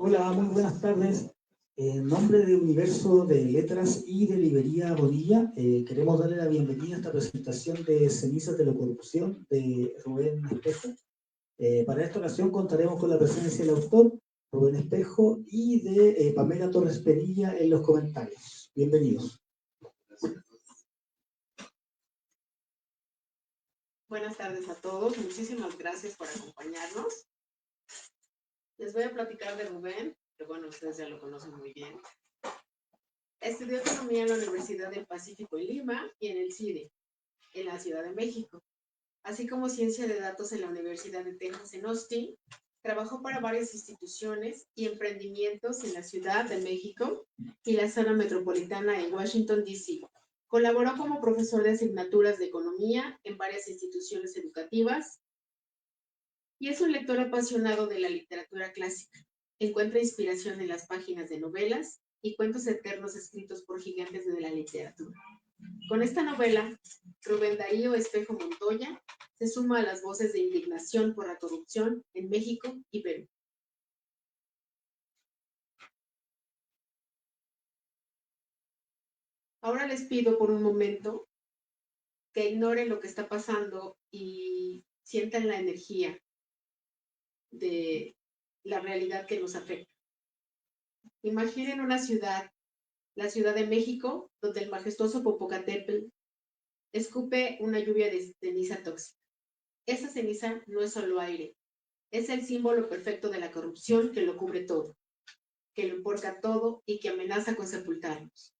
Hola, muy buenas tardes. En nombre de Universo de Letras y de Librería Bonilla, queremos darle la bienvenida a esta presentación de Cenizas de la Corrupción de Rubén Espejo. Para esta ocasión contaremos con la presencia del autor, Rubén Espejo, y de Pamela Torres Perilla en los comentarios. Bienvenidos. Buenas tardes a todos. Muchísimas gracias por acompañarnos. Les voy a platicar de Rubén, que bueno, ustedes ya lo conocen muy bien. Estudió Economía en la Universidad del Pacífico en Lima y en el CIDE, en la Ciudad de México, así como Ciencia de Datos en la Universidad de Texas en Austin. Trabajó para varias instituciones y emprendimientos en la Ciudad de México y la zona metropolitana en Washington, D.C. Colaboró como profesor de asignaturas de economía en varias instituciones educativas y es un lector apasionado de la literatura clásica. Encuentra inspiración en las páginas de novelas y cuentos eternos escritos por gigantes de la literatura. Con esta novela, Rubén Darío Espejo Montoya se suma a las voces de indignación por la corrupción en México y Perú. Ahora les pido por un momento que ignoren lo que está pasando y sientan la energía de la realidad que nos afecta. Imaginen una ciudad, la Ciudad de México, donde el majestuoso Popocatépetl escupe una lluvia de ceniza tóxica. Esa ceniza no es solo aire, es el símbolo perfecto de la corrupción que lo cubre todo, que lo emporca todo y que amenaza con sepultarnos.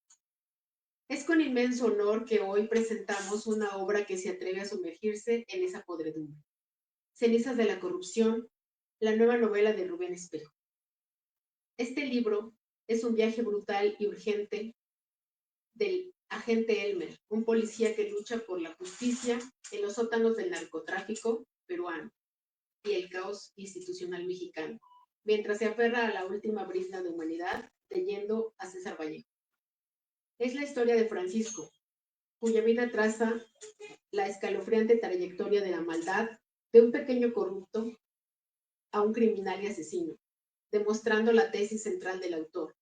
Es con inmenso honor que hoy presentamos una obra que se atreve a sumergirse en esa podredumbre. Cenizas de la corrupción, la nueva novela de Rubén Espejo. Este libro es un viaje brutal y urgente del agente Elmer, un policía que lucha por la justicia en los sótanos del narcotráfico peruano y el caos institucional mexicano, mientras se aferra a la última brizna de humanidad, leyendo a César Vallejo. Es la historia de Francisco, cuya vida traza la escalofriante trayectoria de la maldad de un pequeño corrupto a un criminal y asesino, demostrando la tesis central del autor,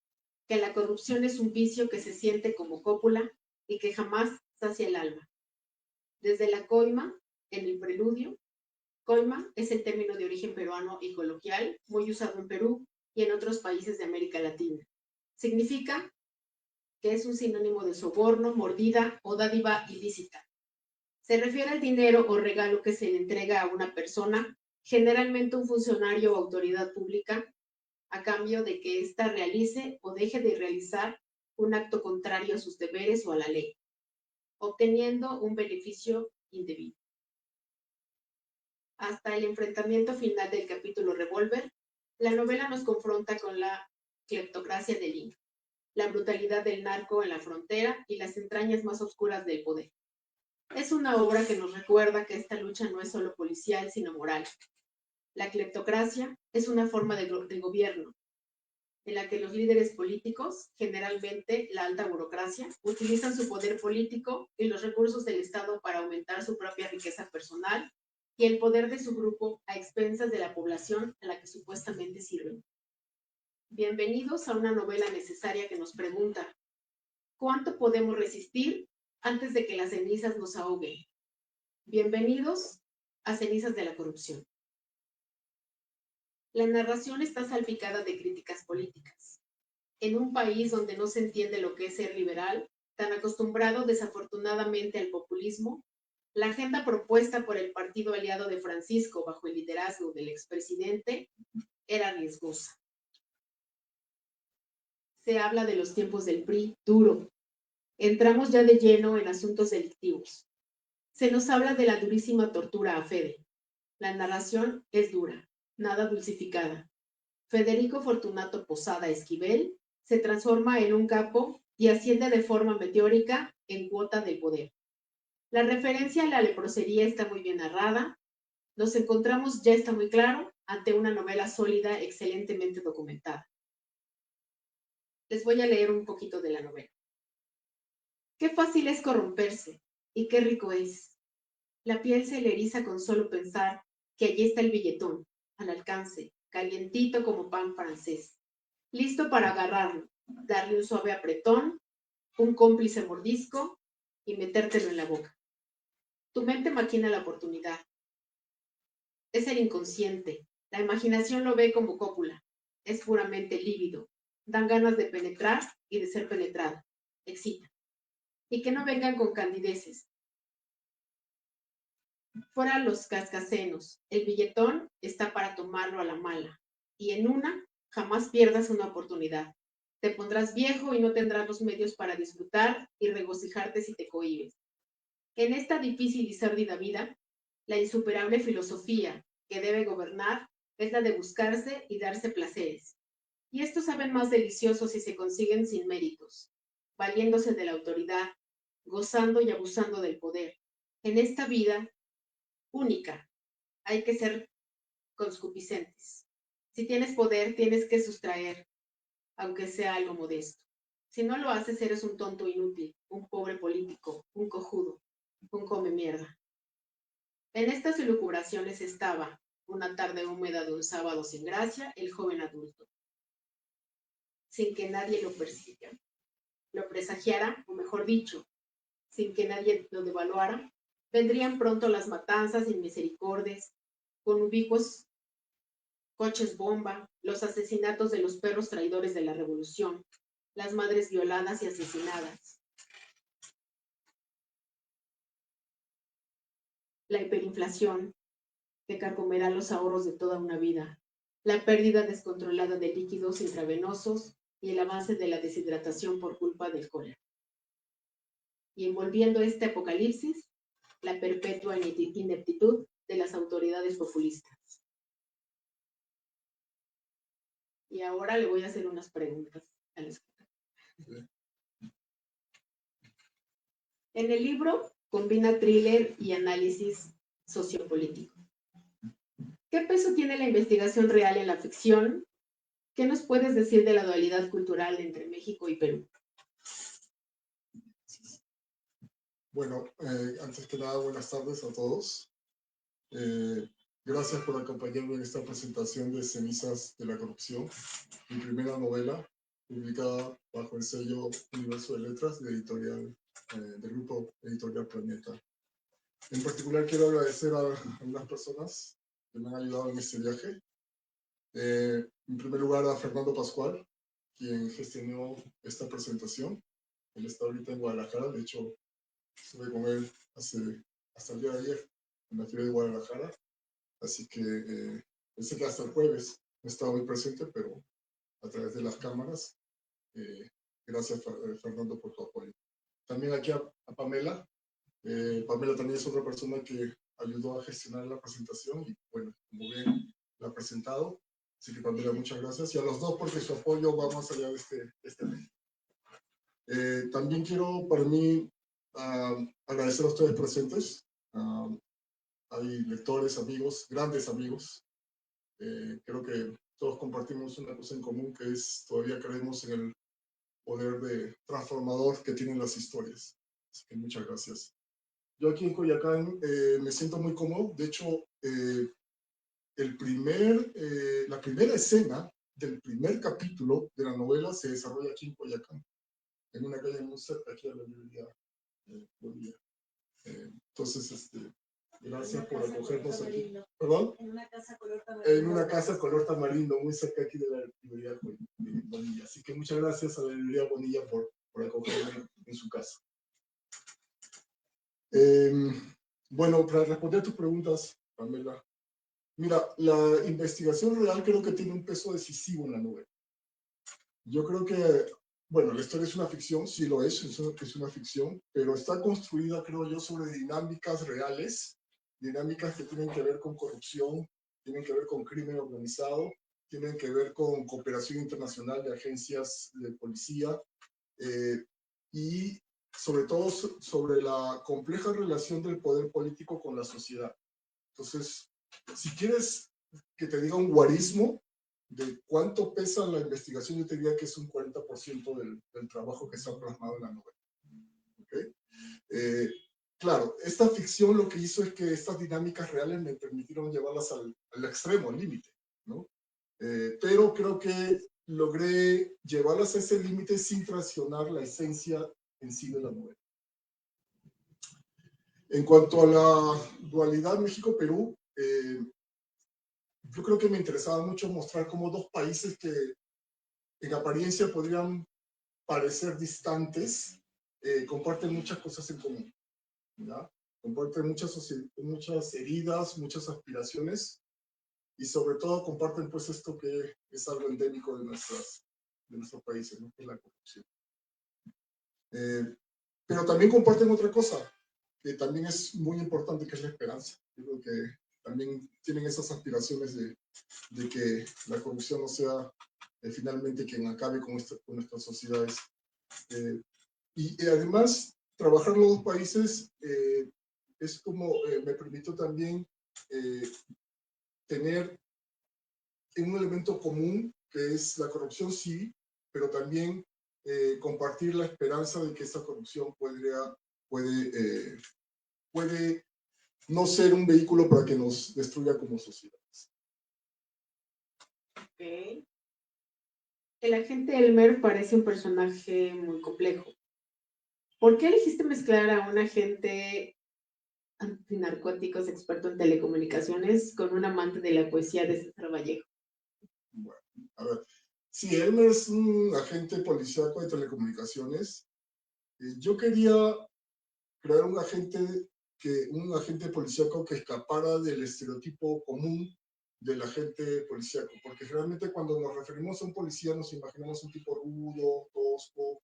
que la corrupción es un vicio que se siente como cópula y que jamás sacia el alma. Desde la coima, en el preludio, coima es el término de origen peruano y coloquial, muy usado en Perú y en otros países de América Latina. Significa que es un sinónimo de soborno, mordida o dádiva ilícita. Se refiere al dinero o regalo que se le entrega a una persona, generalmente un funcionario o autoridad pública, a cambio de que ésta realice o deje de realizar un acto contrario a sus deberes o a la ley, obteniendo un beneficio indebido. Hasta el enfrentamiento final del capítulo Revólver, la novela nos confronta con la cleptocracia del Inca, la brutalidad del narco en la frontera y las entrañas más oscuras del poder. Es una obra que nos recuerda que esta lucha no es solo policial, sino moral. La cleptocracia es una forma de gobierno en la que los líderes políticos, generalmente la alta burocracia, utilizan su poder político y los recursos del Estado para aumentar su propia riqueza personal y el poder de su grupo a expensas de la población a la que supuestamente sirven. Bienvenidos a una novela necesaria que nos pregunta, ¿cuánto podemos resistir antes de que las cenizas nos ahoguen? Bienvenidos a Cenizas de la Corrupción. La narración está salpicada de críticas políticas. En un país donde no se entiende lo que es ser liberal, tan acostumbrado desafortunadamente al populismo, la agenda propuesta por el partido aliado de Francisco bajo el liderazgo del expresidente era riesgosa. Se habla de los tiempos del PRI duro. Entramos ya de lleno en asuntos delictivos. Se nos habla de la durísima tortura a Fede. La narración es dura, nada dulcificada. Federico Fortunato Posada Esquivel se transforma en un capo y asciende de forma meteórica en cuota del poder. La referencia a la leprosería está muy bien narrada. Nos encontramos, ya está muy claro, ante una novela sólida, excelentemente documentada. Les voy a leer un poquito de la novela. Qué fácil es corromperse y qué rico es. La piel se le eriza con solo pensar que allí está el billetón, al alcance, calientito como pan francés. listo para agarrarlo, darle un suave apretón, un cómplice mordisco y metértelo en la boca. Tu mente maquina la oportunidad. Es el inconsciente. La imaginación lo ve como cópula. Es puramente lívido. Dan ganas de penetrar y de ser penetrado. Excita. Y que no vengan con candideces. Fuera los cascasenos. El billetón está para tomarlo a la mala. Y en una, jamás pierdas una oportunidad. Te pondrás viejo y no tendrás los medios para disfrutar y regocijarte si te cohibes. En esta difícil y sárdida vida, la insuperable filosofía que debe gobernar es la de buscarse y darse placeres. Y estos saben más deliciosos si se consiguen sin méritos, valiéndose de la autoridad, gozando y abusando del poder. En esta vida única hay que ser conscupiscentes. Si tienes poder, tienes que sustraer, aunque sea algo modesto. Si no lo haces, eres un tonto inútil, un pobre político, un cojudo, un come mierda. En estas elucubraciones estaba, una tarde húmeda de un sábado sin gracia, el joven adulto, sin que nadie lo presagiara, o mejor dicho, sin que nadie lo devaluara. Vendrían pronto las matanzas inmisericordias, con ubicuos coches bomba, los asesinatos de los perros traidores de la revolución, las madres violadas y asesinadas, la hiperinflación que carcomerá los ahorros de toda una vida, la pérdida descontrolada de líquidos intravenosos y el avance de la deshidratación por culpa del cólera. Y envolviendo este apocalipsis, la perpetua ineptitud de las autoridades populistas. Y ahora le voy a hacer unas preguntas a la escuela. En el libro combina thriller y análisis sociopolítico. ¿Qué peso tiene la investigación real en la ficción? ¿Qué nos puedes decir de la dualidad cultural entre México y Perú? Bueno, antes que nada, buenas tardes a todos. Gracias por acompañarme en esta presentación de Cenizas de la Corrupción, mi primera novela, publicada bajo el sello Universo de Letras de editorial, del grupo editorial Planeta. En particular quiero agradecer a unas personas que me han ayudado en este viaje. En primer lugar a Fernando Pascual, quien gestionó esta presentación. Él está ahorita en Guadalajara, de hecho estuve con él hasta el día de ayer en la Feria de Guadalajara, así que pensé que hasta el jueves no estaba muy presente, pero a través de las cámaras. Gracias, Fernando, por tu apoyo. También aquí a Pamela. Pamela también es otra persona que ayudó a gestionar la presentación y, bueno, como bien la ha presentado. Así que, Pamela, muchas gracias. Y a los dos porque su apoyo va más allá de este evento. También quiero, para mí, agradecer a ustedes presentes. Hay lectores, amigos, grandes amigos. Creo que todos compartimos una cosa en común, que es todavía creemos en el poder transformador que tienen las historias. Así que muchas gracias. Yo aquí en Coyoacán me siento muy cómodo. De hecho, la primera escena del primer capítulo de la novela se desarrolla aquí en Coyoacán, en una calle muy cerca aquí a la librería Bolivia. Entonces, gracias por acogernos aquí. ¿Perdón? En una casa color tamarindo. En una casa color tamarindo, muy cerca aquí de la librería Bonilla. Así que muchas gracias a la librería Bonilla por acogerme en su casa. Bueno, para responder a tus preguntas, Pamela, mira, la investigación real creo que tiene un peso decisivo en la novela. Yo creo que, bueno, la historia es una ficción, sí lo es una ficción, pero está construida, creo yo, sobre dinámicas reales, dinámicas que tienen que ver con corrupción, tienen que ver con crimen organizado, tienen que ver con cooperación internacional de agencias de policía y sobre todo sobre la compleja relación del poder político con la sociedad. Entonces, si quieres que te diga un guarismo de cuánto pesa la investigación, yo te diría que es un 40% del trabajo que se ha plasmado en la novela. ¿Okay? Claro, esta ficción lo que hizo es que estas dinámicas reales me permitieron llevarlas al extremo, al límite, ¿no? Pero creo que logré llevarlas a ese límite sin traicionar la esencia en sí de la novela. En cuanto a la dualidad México-Perú, yo creo que me interesaba mucho mostrar cómo dos países que en apariencia podrían parecer distantes, comparten muchas cosas en común, ¿ya? Comparten muchas heridas, muchas aspiraciones, y sobre todo comparten pues esto que es algo endémico de nuestros países, ¿no? Que es la corrupción. Pero también comparten otra cosa, que también es muy importante, que es la esperanza. Yo creo que también tienen esas aspiraciones de que la corrupción no sea finalmente quien acabe con nuestras sociedades. Y además, trabajar los dos países es como me permitió también tener un elemento común, que es la corrupción, sí, pero también compartir la esperanza de que esa corrupción puede no ser un vehículo para que nos destruya como sociedades. Okay. El agente Elmer parece un personaje muy complejo. ¿Por qué elegiste mezclar a un agente antinarcóticos experto en telecomunicaciones con un amante de la poesía de César Vallejo? Bueno, a ver, si Elmer es un agente policíaco de telecomunicaciones, yo quería crear un agente policíaco que escapara del estereotipo común del agente policíaco, porque generalmente cuando nos referimos a un policía nos imaginamos un tipo rudo, tosco,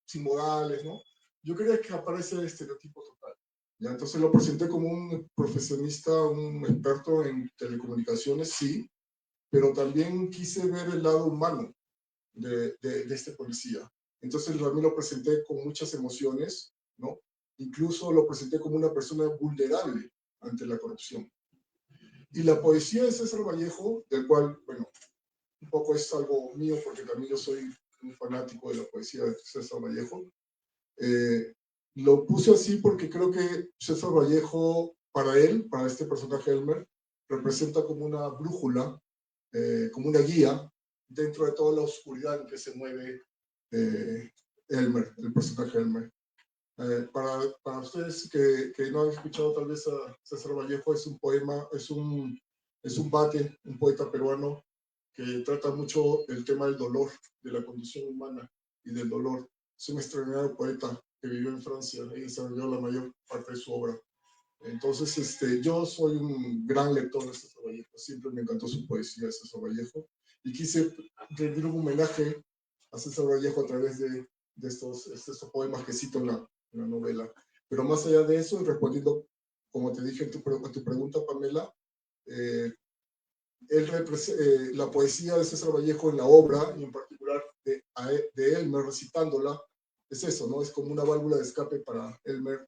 sin modales, ¿no? Yo quería que apareciera el estereotipo total. ¿Ya? Entonces lo presenté como un profesionista, un experto en telecomunicaciones, sí, pero también quise ver el lado humano de este policía. Entonces también lo presenté con muchas emociones, ¿no? Incluso lo presenté como una persona vulnerable ante la corrupción. Y la poesía de César Vallejo, del cual, bueno, un poco es algo mío, porque también yo soy un fanático de la poesía de César Vallejo, lo puse así porque creo que César Vallejo, para él, para este personaje Elmer, representa como una brújula, como una guía dentro de toda la oscuridad en que se mueve Elmer, el personaje Elmer. Para ustedes que no han escuchado tal vez a César Vallejo, es un poema, es un bate, un poeta peruano que trata mucho el tema del dolor, de la condición humana y del dolor. Es un extraordinario poeta que vivió en Francia y desarrolló la mayor parte de su obra. Entonces, yo soy un gran lector de César Vallejo, siempre me encantó su poesía de César Vallejo, y quise rendir un homenaje a César Vallejo a través de estos poemas que cito en la novela. Pero más allá de eso, y respondiendo, como te dije a tu pregunta, Pamela, la poesía de César Vallejo en la obra, y en particular de Elmer recitándola, es eso, ¿no? Es como una válvula de escape para Elmer,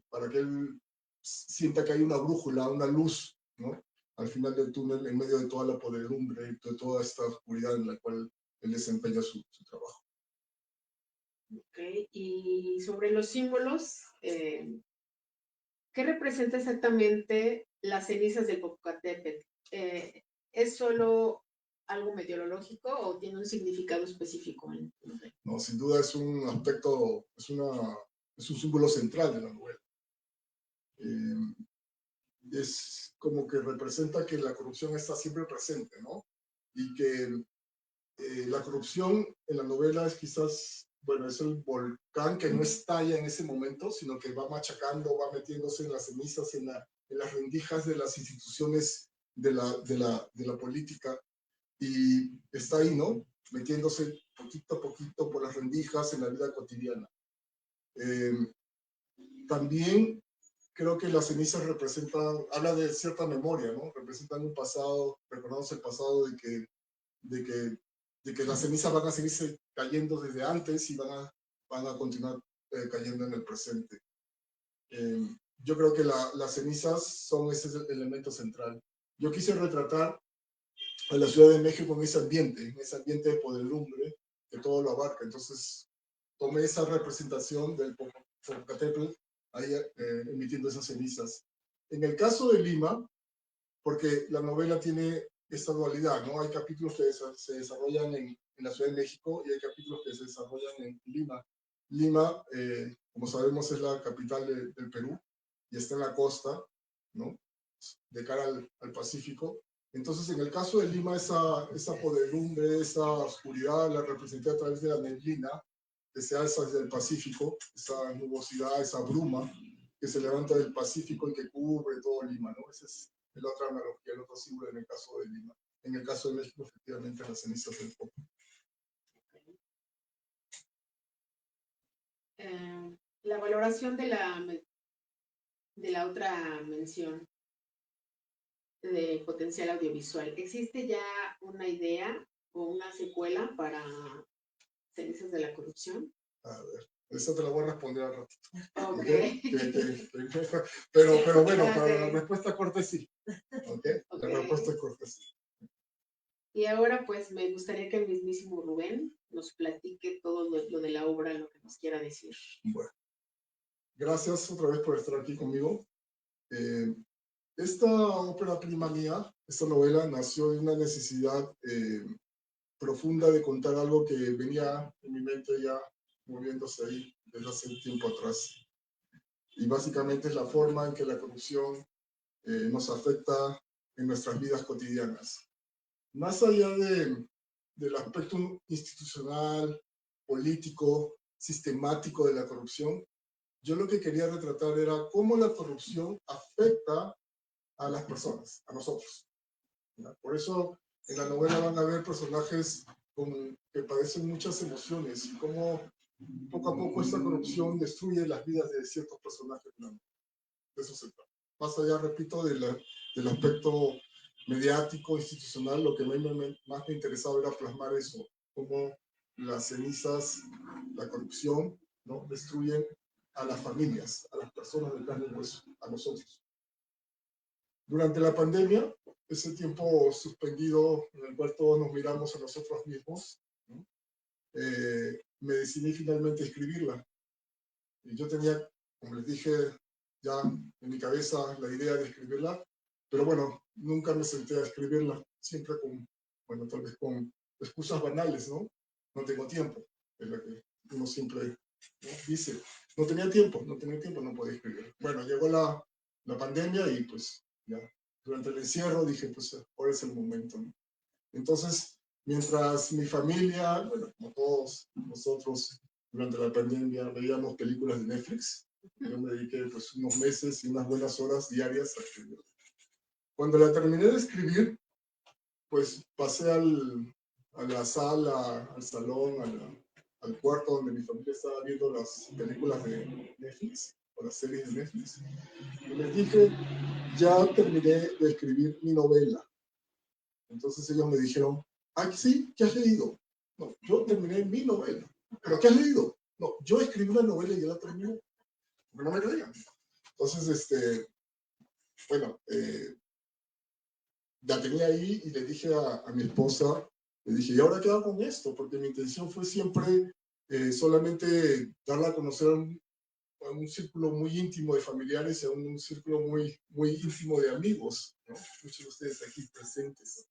para que él sienta que hay una brújula, una luz, ¿no? Al final del túnel, en medio de toda la podredumbre, de toda esta oscuridad en la cual él desempeña su trabajo. Okay. Y sobre los símbolos, ¿qué representa exactamente las cenizas del Popocatépetl? ¿Es solo algo meteorológico o tiene un significado específico? No, sin duda es un aspecto, es un símbolo central de la novela. Es como que representa que la corrupción está siempre presente, ¿no? Y que la corrupción en la novela es quizás, bueno, es el volcán que no estalla en ese momento, sino que va machacando, va metiéndose en las cenizas, en las rendijas de las instituciones de la política, y está ahí, ¿no? Metiéndose poquito a poquito por las rendijas en la vida cotidiana. También creo que las cenizas representan, habla de cierta memoria, ¿no? Representan un pasado, recordamos el pasado de que las cenizas van a seguirse cayendo desde antes y van a continuar cayendo en el presente. Yo creo que las cenizas son ese elemento central. Yo quise retratar a la Ciudad de México en ese ambiente de podredumbre que todo lo abarca. Entonces tomé esa representación del Popocatépetl ahí emitiendo esas cenizas. En el caso de Lima, porque la novela tiene esta dualidad, ¿no? Hay capítulos que se desarrollan en la Ciudad de México y hay capítulos que se desarrollan en Lima. Lima, como sabemos, es la capital del Perú y está en la costa, ¿no? De cara al Pacífico. Entonces, en el caso de Lima, esa podredumbre, esa oscuridad la representé a través de la neblina que se alza desde el Pacífico, esa nubosidad, esa bruma que se levanta del Pacífico y que cubre todo Lima, ¿no? Esa es la otra analogía, el otro símbolo en el caso de Lima. En el caso de México, efectivamente, las cenizas del Popo. La valoración de la otra mención de potencial audiovisual. ¿Existe ya una idea o una secuela para Cenizas de la Corrupción? A ver, esa te la voy a responder al ratito. Ok. ¿Okay? Pero bueno, Okay. para la respuesta corta sí. ¿Okay? Okay. La respuesta corta sí. Y ahora pues me gustaría que el mismísimo Rubén nos platique todo lo de la obra, lo que nos quiera decir. Bueno, gracias otra vez por estar aquí conmigo. Esta ópera prima mía, esta novela, nació de una necesidad profunda de contar algo que venía en mi mente ya moviéndose ahí desde hace tiempo atrás. Y básicamente es la forma en que la corrupción nos afecta en nuestras vidas cotidianas. Más allá del aspecto institucional, político, sistemático de la corrupción, yo lo que quería retratar era cómo la corrupción afecta a las personas, a nosotros. ¿Ya? Por eso en la novela van a ver personajes que padecen muchas emociones y cómo poco a poco esta corrupción destruye las vidas de ciertos personajes. De eso se trata. Más allá, repito, del aspecto mediático, institucional, lo que más me interesaba era plasmar eso, cómo las cenizas, la corrupción, ¿no? Destruyen a las familias, a las personas de carne y hueso, a nosotros. Durante la pandemia, ese tiempo suspendido en el cual todos nos miramos a nosotros mismos, ¿no? Me decidí finalmente a escribirla. Y yo tenía, como les dije, ya en mi cabeza la idea de escribirla, pero bueno, nunca me senté a escribirla, siempre tal vez con excusas banales, ¿no? No tengo tiempo, es la que uno siempre, ¿no? Dice. No tenía tiempo, no podía escribir. Bueno, llegó la pandemia y pues ya, durante el encierro dije, pues ahora es el momento, ¿no? Entonces, mientras mi familia, bueno, como todos nosotros, durante la pandemia veíamos películas de Netflix, yo me dediqué pues unos meses y unas buenas horas diarias a escribir. Cuando la terminé de escribir, pues pasé a la sala, al salón, al cuarto donde mi familia estaba viendo las películas de Netflix o las series de Netflix y les dije, ya terminé de escribir mi novela. Entonces ellos me dijeron, ah, sí, ¿qué has leído? No, yo terminé mi novela. ¿Pero qué has leído? No, yo escribí una novela y ya la terminé. Porque no me creían. Entonces, bueno, la tenía ahí y le dije a mi esposa, le dije, ¿y ahora qué hago con esto? Porque mi intención fue siempre solamente darla a conocer a un círculo muy íntimo de familiares y a un círculo muy, muy íntimo de amigos, ¿no? Muchos de ustedes aquí presentes.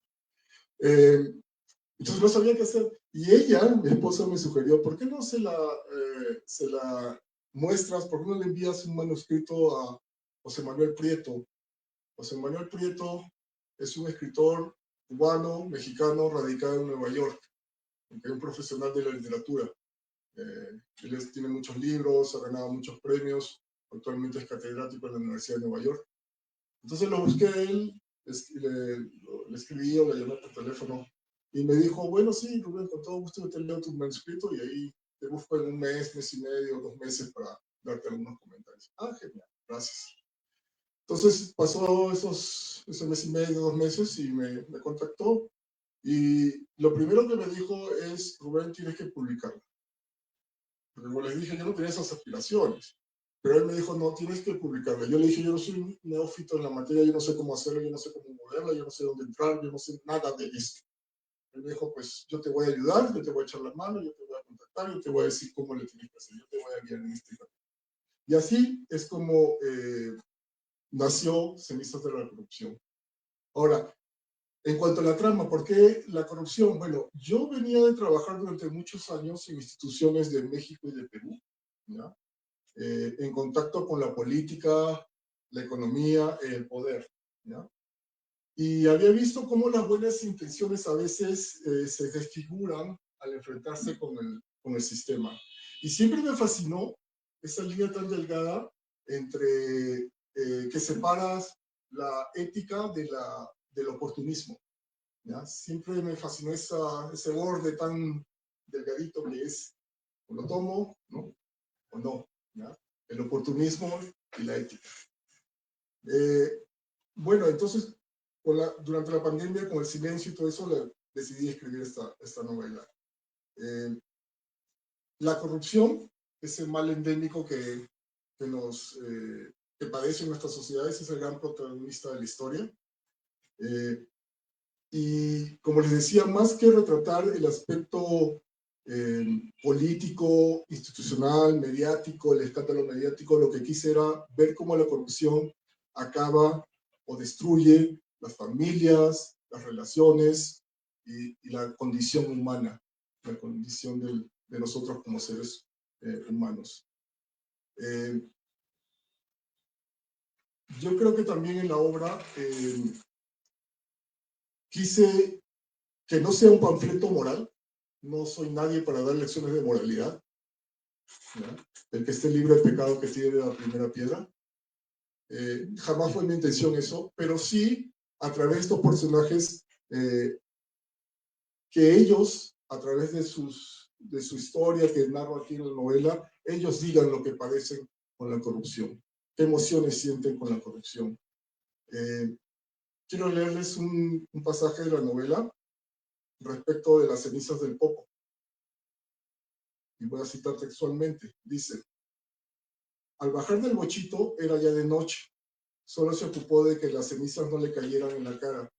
Entonces no sabía qué hacer. Y ella, mi esposa, me sugirió, ¿por qué no se la muestras, por qué no le envías un manuscrito a José Manuel Prieto? José Manuel Prieto es un escritor cubano, mexicano, radicado en Nueva York, es un profesional de la literatura. Él tiene muchos libros, ha ganado muchos premios, actualmente es catedrático en la Universidad de Nueva York. Entonces lo busqué a él, le escribí o le llamé por teléfono y me dijo, bueno, sí, Rubén, con todo gusto yo te leo tu manuscrito y ahí te busco en un mes, mes y medio, 2 meses para darte algunos comentarios. Ah, genial, gracias. Entonces pasó ese mes y medio, 2 meses y me contactó y lo primero que me dijo es, Rubén, tienes que publicarla. Porque como les dije, yo no tenía esas aspiraciones. Pero él me dijo, no, tienes que publicarla. Yo le dije, yo no soy un neófito en la materia, yo no sé cómo hacerlo, yo no sé cómo moverla, yo no sé dónde entrar, yo no sé nada de esto. Él me dijo, pues yo te voy a ayudar, yo te voy a echar la mano, yo te voy a contactar, yo te voy a decir cómo le tienes que hacer, yo te voy a guiar en este camino. Y así es como nació Cenizas de la Corrupción. Ahora, En cuanto a la trama, ¿por qué la corrupción? Bueno, yo venía de trabajar durante muchos años en instituciones de México y de Perú, ¿ya? En contacto con la política, la economía, el poder, ¿ya? Y había visto cómo las buenas intenciones a veces se desfiguran al enfrentarse con el sistema. Y siempre me fascinó esa línea tan delgada entre que separas la ética del oportunismo, ¿ya? Siempre me fascinó ese borde tan delgadito que es, o lo tomo, ¿no? O no, ¿ya? El oportunismo y la ética. Bueno, entonces, durante la pandemia, con el silencio y todo eso, decidí escribir esta novela. La corrupción, ese mal endémico que padece en nuestras sociedades, es el gran protagonista de la historia. Y como les decía, más que retratar el aspecto político, institucional, mediático, el escándalo mediático, lo que quise era ver cómo la corrupción acaba o destruye las familias, las relaciones y la condición humana, la condición de nosotros como seres humanos. Yo creo que también en la obra quise que no sea un panfleto moral. No soy nadie para dar lecciones de moralidad, ¿ya? El que esté libre de pecado que tire la primera piedra. Jamás fue mi intención eso, pero sí a través de estos personajes que ellos, a través de su historia que narro aquí en la novela, ellos digan lo que padecen con la corrupción, qué emociones sienten con la corrupción. Quiero leerles un pasaje de la novela respecto de las cenizas del Popo. Y voy a citar textualmente. Dice: al bajar del bochito era ya de noche. Solo se ocupó de que las cenizas no le cayeran en la cara.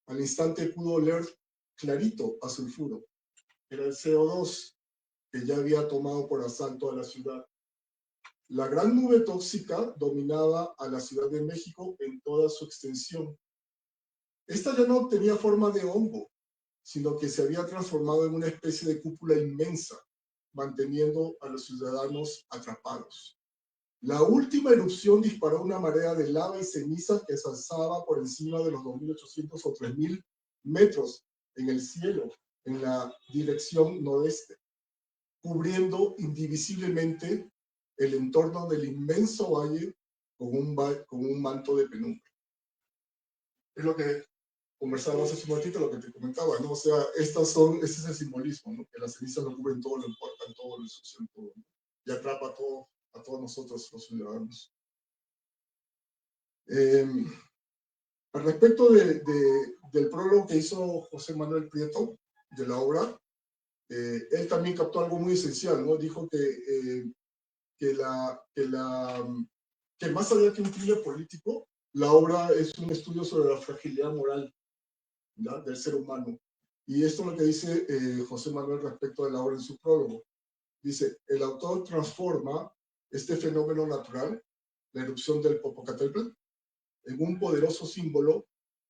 Al instante pudo oler clarito a sulfuro. Era el CO2 que ya había tomado por asalto a la ciudad. La gran nube tóxica dominaba a la Ciudad de México en toda su extensión. Esta ya no tenía forma de hongo, sino que se había transformado en una especie de cúpula inmensa, manteniendo a los ciudadanos atrapados. La última erupción disparó una marea de lava y ceniza que se alzaba por encima de los 2.800 o 3.000 metros en el cielo, en la dirección nordeste, cubriendo indivisiblemente el entorno del inmenso valle con un manto de penumbra. Es lo que conversábamos hace un ratito, lo que te comentaba, ¿no? O sea, este es el simbolismo, ¿no? Que las cenizas lo cubren todo, lo importan todo, lo ensucian todo, ¿no? Y atrapa a todos nosotros, los ciudadanos. Al respecto del prólogo que hizo José Manuel Prieto de la obra, él también captó algo muy esencial, ¿no? Dijo que más allá que un thriller político, la obra es un estudio sobre la fragilidad moral, ¿ya? Del ser humano. Y esto es lo que dice José Manuel respecto de la obra en su prólogo. Dice: el autor transforma este fenómeno natural, la erupción del Popocatépetl, en un poderoso símbolo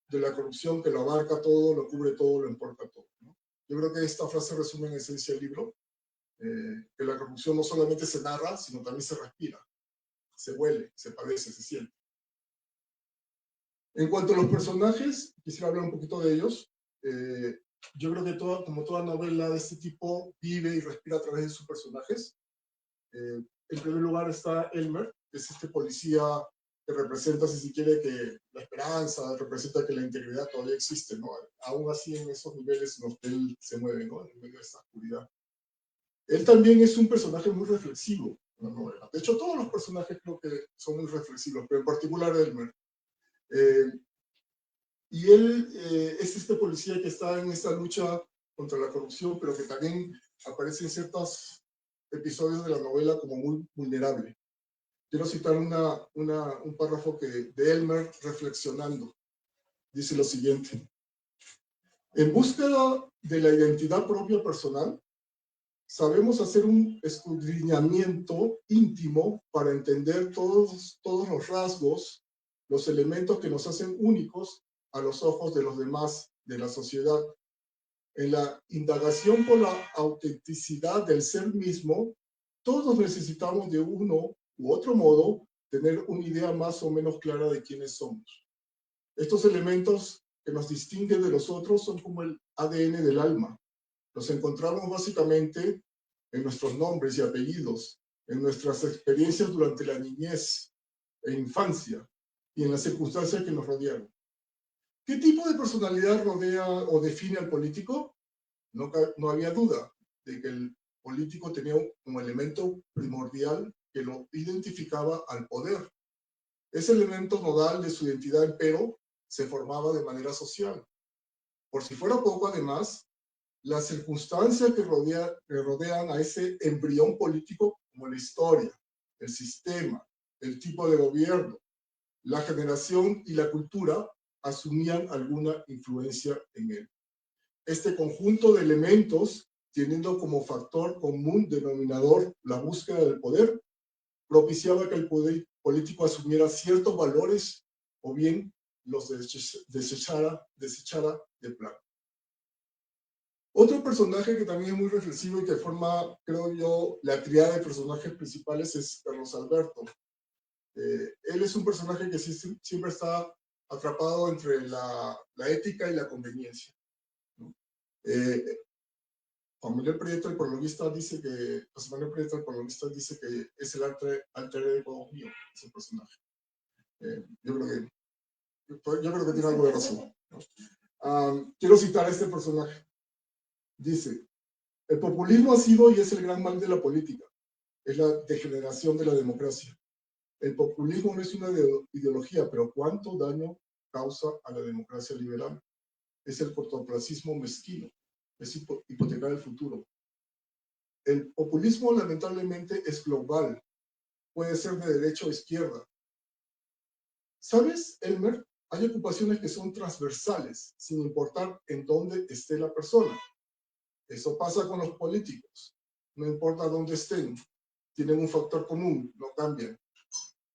de la corrupción que lo abarca todo, lo cubre todo, lo importa todo, ¿no? Yo creo que esta frase resume en esencia el libro, que la corrupción no solamente se narra, sino también se respira, se huele, se padece, se siente. En cuanto a los personajes, quisiera hablar un poquito de ellos. Yo creo que como toda novela de este tipo, vive y respira a través de sus personajes. En primer lugar está Elmer, que es este policía que representa, si se quiere, que la esperanza, representa que la integridad todavía existe, ¿no? Aún así en esos niveles en los que él se mueve, ¿no? En medio de esta oscuridad. Él también es un personaje muy reflexivo en la novela. De hecho, todos los personajes creo que son muy reflexivos, pero en particular Elmer. Y él es este policía que está en esta lucha contra la corrupción, pero que también aparece en ciertos episodios de la novela como muy vulnerable. Quiero citar un párrafo de Elmer reflexionando. Dice lo siguiente: en búsqueda de la identidad propia personal, sabemos hacer un escudriñamiento íntimo para entender todos los rasgos, los elementos que nos hacen únicos a los ojos de los demás, de la sociedad. En la indagación por la autenticidad del ser mismo, todos necesitamos de uno u otro modo tener una idea más o menos clara de quiénes somos. Estos elementos que nos distinguen de los otros son como el ADN del alma. Los encontramos básicamente en nuestros nombres y apellidos, en nuestras experiencias durante la niñez e infancia y en las circunstancias que nos rodearon. ¿Qué tipo de personalidad rodea o define al político? No había duda de que el político tenía como elemento primordial que lo identificaba al poder. Ese elemento nodal de su identidad, empero, se formaba de manera social. Por si fuera poco, además, las circunstancias que rodean a ese embrión político, como la historia, el sistema, el tipo de gobierno, la generación y la cultura, asumían alguna influencia en él. Este conjunto de elementos, teniendo como factor común denominador la búsqueda del poder, propiciaba que el poder político asumiera ciertos valores o bien los desechara de plano. Otro personaje que también es muy reflexivo y que forma, creo yo, la tríada de personajes principales es Carlos Alberto. Él es un personaje que siempre está atrapado entre la ética y la conveniencia, ¿no? Juan Manuel Prieto, el prologuista, dice que es el alter ego mío, ese personaje. Yo creo que tiene algo de razón, ¿no? Quiero citar a este personaje. Dice: el populismo ha sido y es el gran mal de la política. Es la degeneración de la democracia. El populismo no es una ideología, pero ¿cuánto daño causa a la democracia liberal? Es el cortoplacismo mezquino, es hipotecar el futuro. El populismo lamentablemente es global, puede ser de derecha o izquierda. ¿Sabes, Elmer? Hay ocupaciones que son transversales, sin importar en dónde esté la persona. Eso pasa con los políticos. No importa dónde estén, tienen un factor común, no cambian.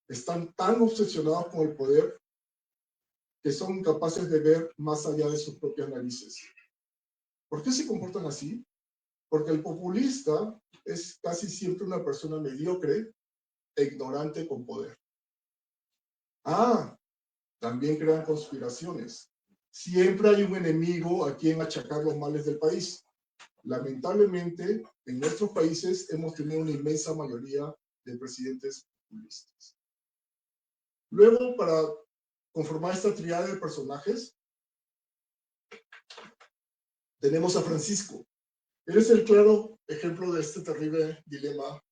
Están tan obsesionados con el poder que son incapaces de ver más allá de sus propias narices. ¿Por qué se comportan así? Porque el populista es casi siempre una persona mediocre e ignorante con poder. También crean conspiraciones. Siempre hay un enemigo a quien achacar los males del país. Lamentablemente, en nuestros países hemos tenido una inmensa mayoría de presidentes populistas. Luego, para conformar esta tríada de personajes, tenemos a Francisco. Él es el claro ejemplo de este terrible dilema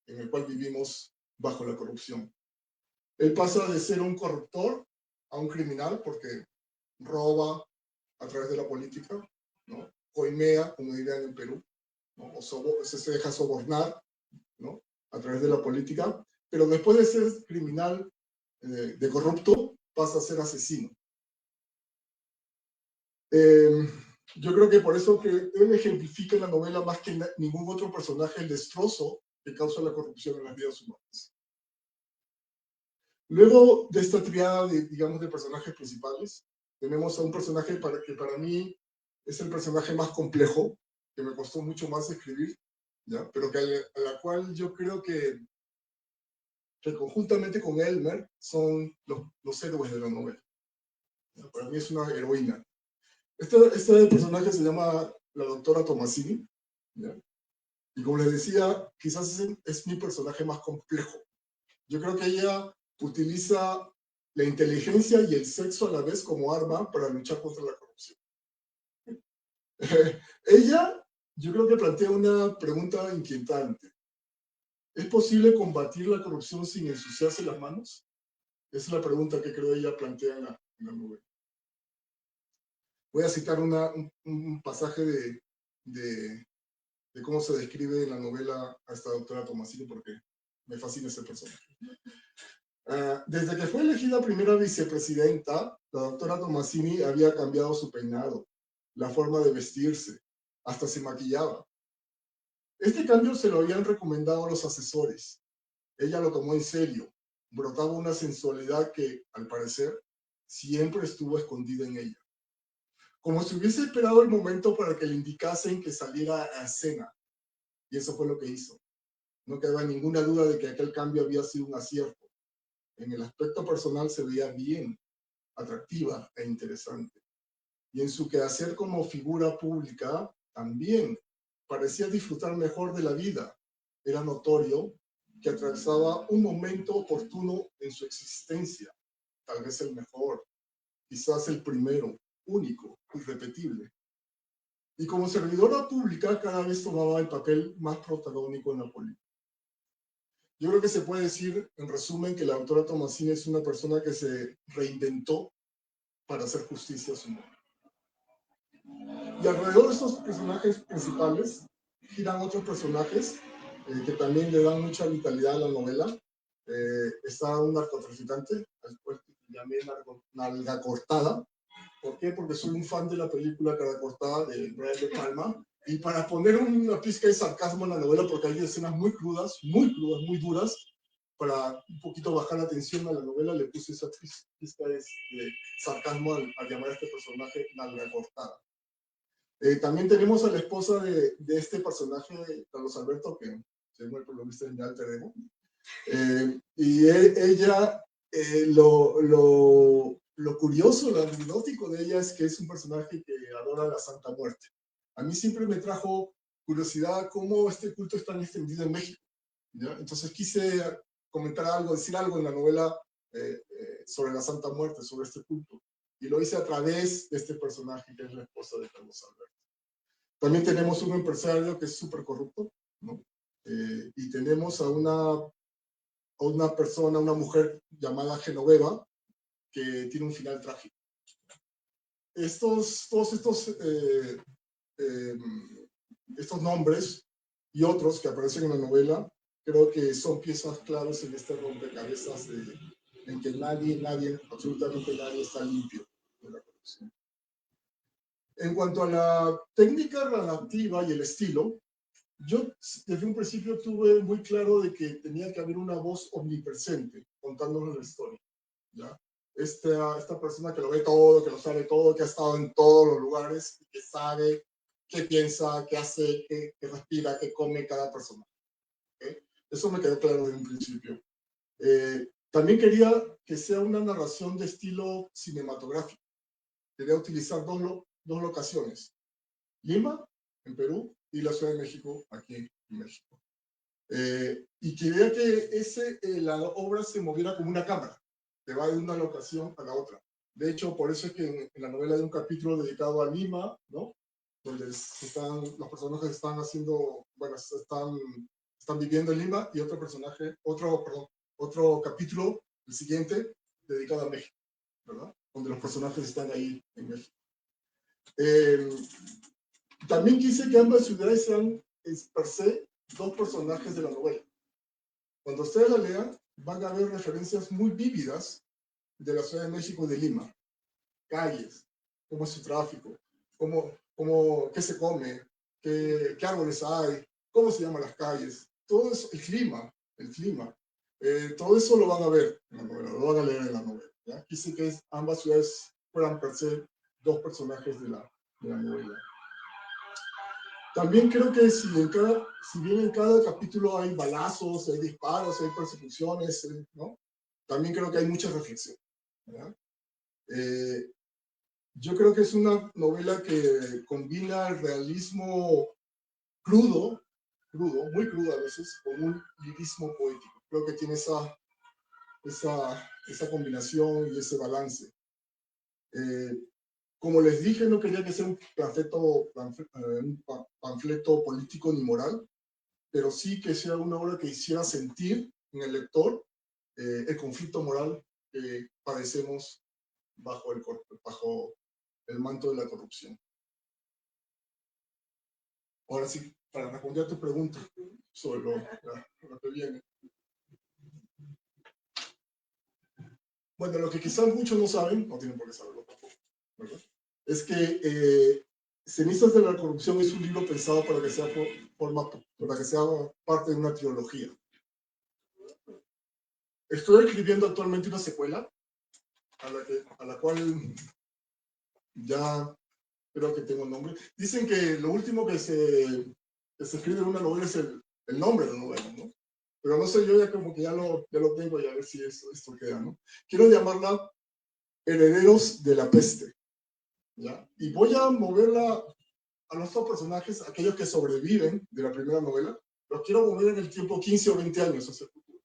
en el cual vivimos bajo la corrupción. Él pasa de ser un corruptor a un criminal porque roba a través de la política, ¿no? Coimea, como dirían en Perú, ¿no? O se deja sobornar, ¿no? A través de la política, pero después de ser criminal, de corrupto, pasa a ser asesino. Yo creo que por eso que él ejemplifica en la novela más que ningún otro personaje el destrozo que causa la corrupción en las vidas humanas. Luego de esta triada de personajes principales, tenemos a un personaje que para mí es el personaje más complejo, que me costó mucho más escribir, ¿ya? Pero a la cual yo creo que conjuntamente con Elmer son los héroes de la novela. ¿Ya? Para mí es una heroína. Este personaje se llama la doctora Tomasini, ¿ya? Y como les decía, quizás es mi personaje más complejo. Yo creo que ella utiliza la inteligencia y el sexo a la vez como arma para luchar contra la corrupción. Ella, yo creo que plantea una pregunta inquietante. ¿Es posible combatir la corrupción sin ensuciarse las manos? Esa es la pregunta que creo ella plantea en la novela. Voy a citar un pasaje de cómo se describe en la novela a esta doctora Tomasini porque me fascina ese personaje. Desde que fue elegida primera vicepresidenta, la doctora Tomasini había cambiado su peinado, la forma de vestirse, hasta se maquillaba. Este cambio se lo habían recomendado los asesores. Ella lo tomó en serio, brotaba una sensualidad que, al parecer, siempre estuvo escondida en ella. Como si hubiese esperado el momento para que le indicasen que saliera a escena. Y eso fue lo que hizo. No quedaba ninguna duda de que aquel cambio había sido un acierto. En el aspecto personal se veía bien, atractiva e interesante. Y en su quehacer como figura pública también parecía disfrutar mejor de la vida. Era notorio que atravesaba un momento oportuno en su existencia, tal vez el mejor, quizás el primero, único, irrepetible. Y como servidora pública cada vez tomaba el papel más protagónico en la política. Yo creo que se puede decir, en resumen, que la autora Tomasini es una persona que se reinventó para hacer justicia a su mundo. Y alrededor de estos personajes principales giran otros personajes que también le dan mucha vitalidad a la novela. Está un narcotraficante, al cual llamé Nalga Cortada. ¿Por qué? Porque soy un fan de la película Cara Cortada de Brian De Palma. Y para poner una pizca de sarcasmo en la novela, porque hay escenas muy crudas, muy duras, para un poquito bajar la tensión a la novela, le puse esa pizca de sarcasmo al llamar a este personaje Nalga Cortada. También tenemos a la esposa de este personaje, Carlos Alberto, que es el protagonista de mi alter ego. Y ella, lo curioso, lo anecdótico de ella es que es un personaje que adora la Santa Muerte. A mí siempre me trajo curiosidad cómo este culto es tan extendido en México, ¿ya? Entonces quise comentar algo, decir algo en la novela sobre la Santa Muerte, sobre este culto. Y lo hice a través de este personaje que es la esposa de Carlos Alberto. También tenemos un empresario que es súper corrupto, ¿no? Y tenemos a una persona, una mujer llamada Genoveva, que tiene un final trágico. Todos estos nombres y otros que aparecen en la novela, creo que son piezas claves en este rompecabezas en que nadie, absolutamente nadie está limpio de la corrupción. En cuanto a la técnica narrativa y el estilo, yo desde un principio tuve muy claro de que tenía que haber una voz omnipresente contándonos la historia, ¿ya? Esta persona que lo ve todo, que lo sabe todo, que ha estado en todos los lugares, que sabe qué piensa, qué hace, qué respira, qué come cada persona. ¿Okay? Eso me quedó claro desde un principio. También quería que sea una narración de estilo cinematográfico. Quería utilizar dos locaciones. Lima, en Perú, y la Ciudad de México, aquí en México. Y quería que la obra se moviera como una cámara, que va de una locación a la otra. De hecho, por eso es que en la novela hay un capítulo dedicado a Lima, ¿no? Donde los personajes están haciendo, bueno, están viviendo en Lima, y otro capítulo, el siguiente, dedicado a México, ¿verdad? Donde los personajes están ahí en México. También quise que ambas ciudades sean, per se, dos personajes de la novela. Cuando ustedes la lean, van a ver referencias muy vívidas de la Ciudad de México y de Lima. Calles, cómo es su tráfico, qué se come, qué árboles hay, cómo se llaman las calles. Todo eso, el clima. Todo eso lo van a ver en la novela, lo van a leer en la novela, ¿ya? Quise que ambas ciudades fueran per se dos personajes de la novela. También creo que si bien en cada capítulo hay balazos, hay disparos, hay persecuciones, ¿no? También creo que hay mucha reflexión, ¿verdad? Yo creo que es una novela que combina el realismo crudo, muy crudo a veces, con un lirismo poético. Creo que tiene esa combinación y ese balance. Como les dije, no quería que sea un panfleto político ni moral, pero sí que sea una obra que hiciera sentir en el lector el conflicto moral que padecemos bajo el manto de la corrupción. Ahora sí, para responder a tu pregunta sobre lo que viene. Bueno, lo que quizás muchos no saben, no tienen por qué saberlo tampoco, ¿verdad? Es que Cenizas de la Corrupción es un libro pensado para que sea parte de una trilogía. Estoy escribiendo actualmente una secuela a la cual ya creo que tengo el nombre. Dicen que lo último que se escribe en una novela es el nombre de la novela, ¿no? Pero no sé, yo ya como que ya lo tengo y a ver si esto queda, ¿no? Quiero llamarla Herederos de la Peste, ¿ya? Y voy a moverla a nuestros personajes, aquellos que sobreviven de la primera novela, los quiero mover en el tiempo 15 o 20 años hacia el futuro,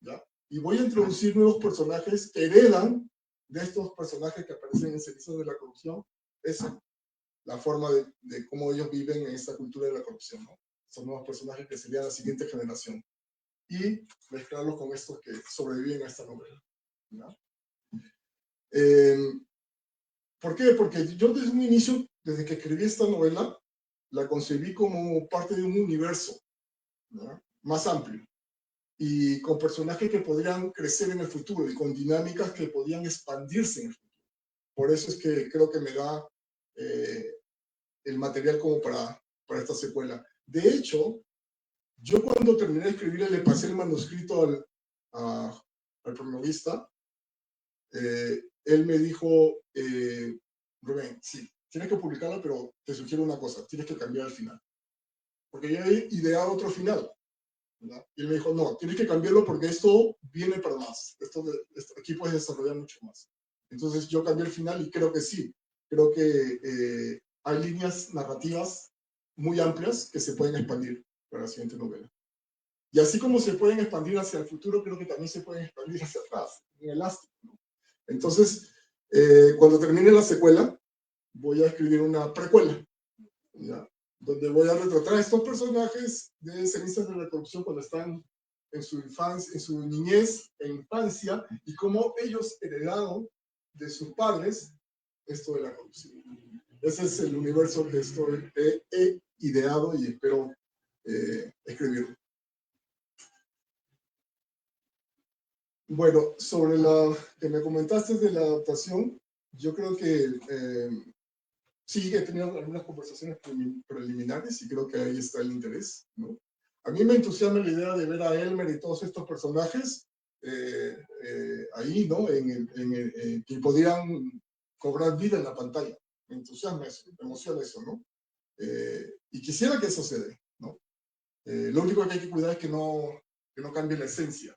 ¿ya? Y voy a introducir nuevos personajes que heredan de estos personajes que aparecen en Cenizas de la Corrupción, eso, la forma de cómo ellos viven en esta cultura de la corrupción, ¿no? Son nuevos personajes que serían la siguiente generación. Y mezclarlos con estos que sobreviven a esta novela, ¿ya? ¿Por qué? Porque yo desde un inicio, desde que escribí esta novela, la concebí como parte de un universo, ¿ya? Más amplio y con personajes que podrían crecer en el futuro y con dinámicas que podían expandirse en el futuro. Por eso es que creo que me da el material como para esta secuela. De hecho, yo cuando terminé de escribir le pasé el manuscrito al prologuista. Él me dijo, Rubén, sí, tienes que publicarla, pero te sugiero una cosa, tienes que cambiar el final. Porque yo he ideado otro final, ¿verdad? Y él me dijo, no, tienes que cambiarlo porque esto viene para más. Aquí puedes desarrollar mucho más. Entonces yo cambié el final y creo que sí. Creo que hay líneas narrativas muy amplias que se pueden expandir para la siguiente novela. Y así como se pueden expandir hacia el futuro, creo que también se pueden expandir hacia atrás, en elástico, ¿no? Entonces, cuando termine la secuela, voy a escribir una precuela, ¿ya? Donde voy a retratar a estos personajes de Cenizas de la Corrupción cuando están en su infancia, en su niñez e infancia, y cómo ellos heredaron de sus padres esto de la corrupción. Ese es el universo que he ideado y espero escribirlo. Bueno, sobre la que me comentaste de la adaptación, yo creo que sí, he tenido algunas conversaciones preliminares y creo que ahí está el interés, ¿no? A mí me entusiasma la idea de ver a Elmer y todos estos personajes ahí, ¿no? Que podrían cobrar vida en la pantalla. Me entusiasma eso, me emociona eso, ¿no? Y quisiera que eso se dé, ¿no? Lo único que hay que cuidar es que no cambie la esencia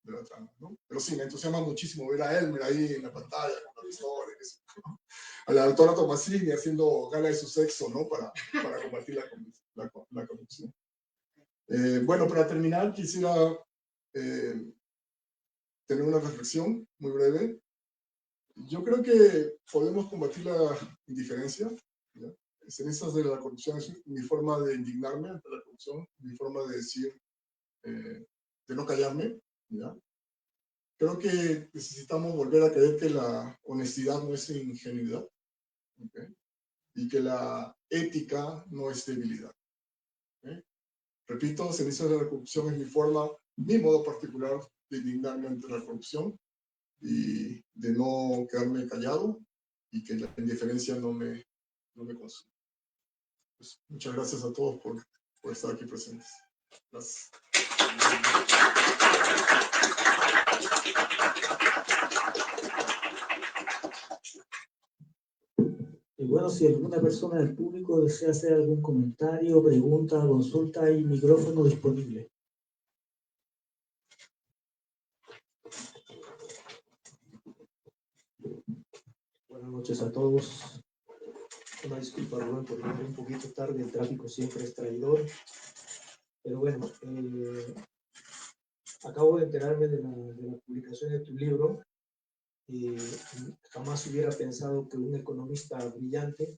de la trama, ¿no? Pero sí, me entusiasma muchísimo ver a Elmer ahí en la pantalla, con la pistola, ¿no? A la doctora Tomasini haciendo gala de su sexo, ¿no? Para combatir la corrupción. Bueno, para terminar, quisiera tener una reflexión muy breve. Yo creo que podemos combatir la indiferencia, ¿ya? Cenizas de la Corrupción es mi forma de indignarme ante la corrupción, mi forma de decir, de no callarme, ¿ya? Creo que necesitamos volver a creer que la honestidad no es ingenuidad, ¿okay? Y que la ética no es debilidad, ¿okay? Repito, Cenizas de la Corrupción es mi forma, mi modo particular de indignarme ante la corrupción y de no quedarme callado y que la indiferencia no me consuma. Pues, muchas gracias a todos por estar aquí presentes. Gracias. Y bueno, si alguna persona del público desea hacer algún comentario, pregunta, consulta, hay micrófono disponible. Buenas noches a todos. Una disculpa, Rubén, por llegar un poquito tarde, el tráfico siempre es traidor. Pero bueno, acabo de enterarme de la publicación de tu libro. Jamás hubiera pensado que un economista brillante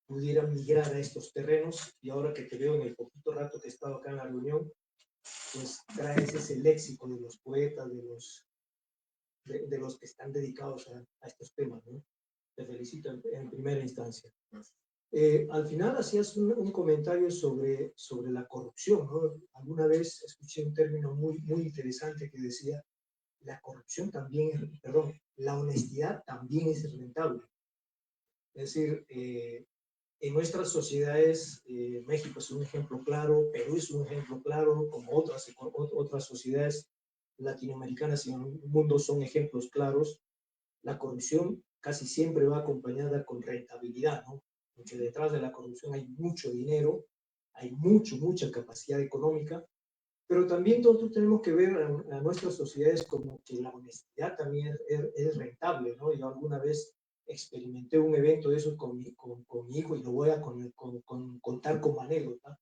pudiera migrar a estos terrenos, y ahora que te veo en el poquito rato que he estado acá en la reunión, pues traes ese léxico de los poetas, de los que están dedicados a estos temas, ¿no? Te felicito en primera instancia. Al final hacías un comentario sobre la corrupción, ¿no? Alguna vez escuché un término muy, muy interesante que decía, la corrupción también es, perdón, la honestidad también es rentable. Es decir, en nuestras sociedades, México es un ejemplo claro, Perú es un ejemplo claro, como otras sociedades latinoamericanas y en el mundo son ejemplos claros. la corrupción casi siempre va acompañada con rentabilidad, ¿no? Porque detrás de la corrupción hay mucho dinero, hay mucha capacidad económica, pero también nosotros tenemos que ver a nuestras sociedades como que la honestidad también es rentable, ¿no? Yo alguna vez experimenté un evento de eso con mi hijo y lo voy a contar como anécdota.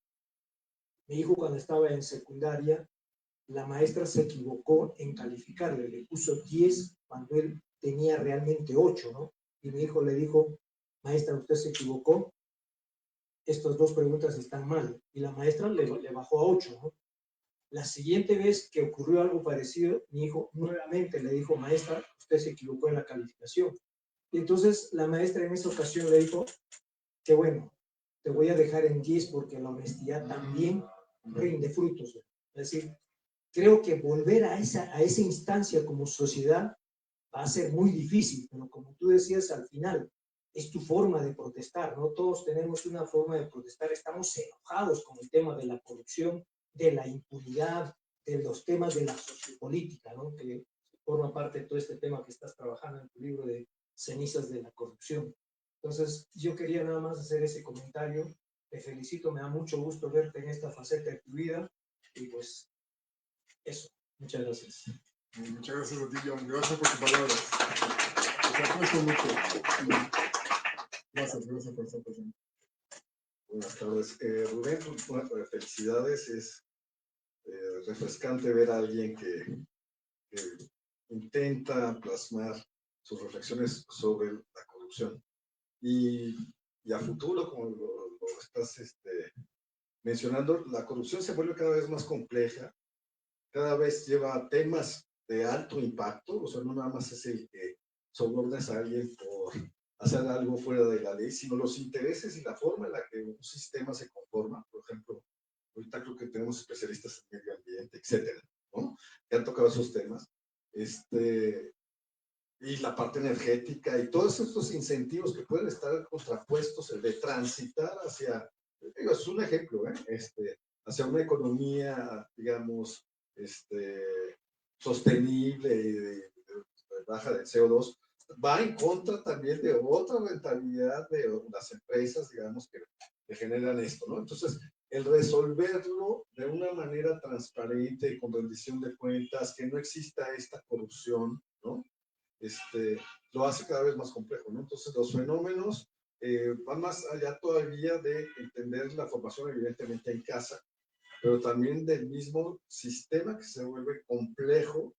Mi hijo cuando estaba en secundaria, la maestra se equivocó en calificarle, le puso 10 cuando él tenía realmente 8, ¿no? Y mi hijo le dijo, maestra, usted se equivocó, estas dos preguntas están mal. Y la maestra le bajó a 8, ¿no? La siguiente vez que ocurrió algo parecido, mi hijo nuevamente le dijo, maestra, usted se equivocó en la calificación. Y entonces la maestra en esa ocasión le dijo, que bueno, te voy a dejar en 10 porque la honestidad también rinde frutos. Es decir, creo que volver a esa instancia como sociedad va a ser muy difícil, pero como tú decías al final, es tu forma de protestar, ¿no? Todos tenemos una forma de protestar, estamos enojados con el tema de la corrupción, de la impunidad, de los temas de la sociopolítica, ¿no? Que forma parte de todo este tema que estás trabajando en tu libro de Cenizas de la Corrupción. Entonces, yo quería nada más hacer ese comentario. Te felicito, me da mucho gusto verte en esta faceta de tu vida y pues eso. Muchas gracias. Muchas gracias a ti, John. Gracias por tus palabras. Te aprecio mucho. Gracias por estar presente. Buenas tardes. Rubén, bueno, felicidades. Es refrescante ver a alguien que intenta plasmar sus reflexiones sobre la corrupción. Y a futuro, como lo estás mencionando, la corrupción se vuelve cada vez más compleja, cada vez lleva temas de alto impacto, o sea, no nada más es el que sobornas a alguien por hacer algo fuera de la ley, sino los intereses y la forma en la que un sistema se conforma. Por ejemplo, ahorita creo que tenemos especialistas en medio ambiente, etcétera, ¿no? Que han tocado esos temas. Y la parte energética y todos estos incentivos que pueden estar contrapuestos, el de transitar hacia, digo, es un ejemplo, hacia una economía, digamos, sostenible y de baja del CO2, va en contra también de otra rentabilidad de las empresas, digamos, que generan esto, ¿no? Entonces, el resolverlo de una manera transparente y con rendición de cuentas, que no exista esta corrupción, ¿no? Lo hace cada vez más complejo, ¿no? Entonces, los fenómenos van más allá todavía de entender la formación, evidentemente, en casa, pero también del mismo sistema que se vuelve complejo